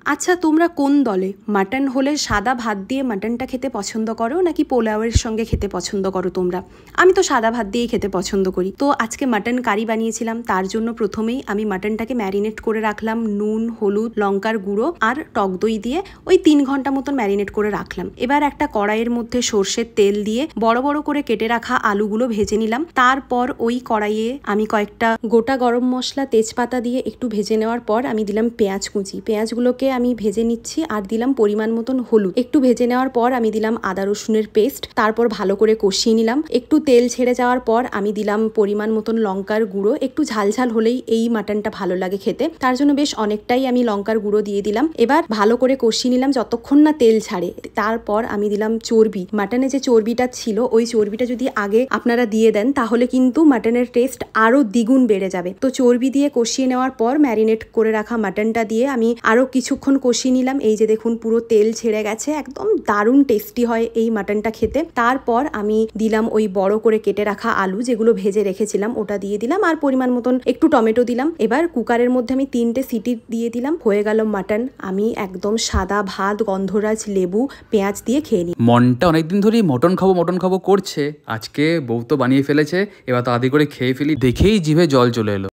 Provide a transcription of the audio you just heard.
আচ্ছা, তোমরা কোন দলে? মাটন হলে সাদা ভাত দিয়ে মাটনটা খেতে পছন্দ করো নাকি পোলাওয়ের সঙ্গে খেতে পছন্দ করো তোমরা? আমি তো সাদা ভাত দিয়েই খেতে পছন্দ করি। তো আজকে মাটন কারি বানিয়েছিলাম, তার জন্য প্রথমেই আমি মাটনটাকে ম্যারিনেট করে রাখলাম নুন, হলুদ, লঙ্কার গুঁড়ো আর টক দই দিয়ে ওই 3 ঘন্টা মতন ম্যারিনেট করে রাখলাম। এবার একটা কড়াইয়ের মধ্যে সর্ষের তেল দিয়ে বড় বড় করে কেটে রাখা আলুগুলো ভেজে নিলাম। তারপর ওই কড়াইয়ে আমি কয়েকটা গোটা গরম মশলা, তেজপাতা দিয়ে একটু ভেজে নেওয়ার পর আমি দিলাম পেঁয়াজ কুচি। পেঁয়াজগুলোকে আমি ভেজে নিচ্ছি আর দিলাম পরিমাণ মতন হলুদ। একটু ভেজে নেওয়ার পর আমি দিলাম আদা রসুনের পেস্ট। তারপর ভালো করে কষিয়ে নিলাম। একটু তেল ছেড়ে যাওয়ার পর আমি দিলাম পরিমাণ মতন লঙ্কার গুঁড়ো। একটু ঝাল ঝাল হলেই এই মাটনটা ভালো লাগে খেতে, তার জন্য বেশ অনেকটাই আমি লঙ্কার গুঁড়ো দিয়ে দিলাম। এবার ভালো করে কষিয়ে নিলাম যতক্ষণ না তেল ছাড়ে। তারপর আমি দিলাম চর্বি। মাটনে যে চর্বিটা ছিল ওই চর্বিটা যদি আগে আপনারা দিয়ে দেন তাহলে কিন্তু মাটনের টেস্ট আরো দ্বিগুণ বেড়ে যাবে। তো চর্বি দিয়ে কষিয়ে নেওয়ার পর ম্যারিনেট করে রাখা মাটনটা দিয়ে আমি আরো কিছুক্ষণ কষিয়ে নিলাম। এই যে দেখুন পুরো তেল ছেড়ে গেছে, একদম দারুণ টেস্টি হয় এই মাটনটা খেতে। তারপর আমি দিলাম ওই বড় করে কেটে রাখা আলু যেগুলো ভেজে রেখেছিলাম, ওটা দিয়ে দিলাম আর পরিমাণ মতন একটু টমেটো দিলাম। এবার কুকারের মধ্যে আমি 3টে সিটি দিয়ে দিলাম। হয়ে গেল মাটন। আমি একদম সাদা ভাত, গন্ধরাজ লেবু, পেঁয়াজ দিয়ে খেয়ে নিই। মনটা অনেকদিন ধরেই মটন খাবো করছে, আজকে বউ তো বানিয়ে ফেলেছে, এবার তাড়াতাড়ি করে খেয়ে ফেলি, দেখেই জিভে জল চলে এলো।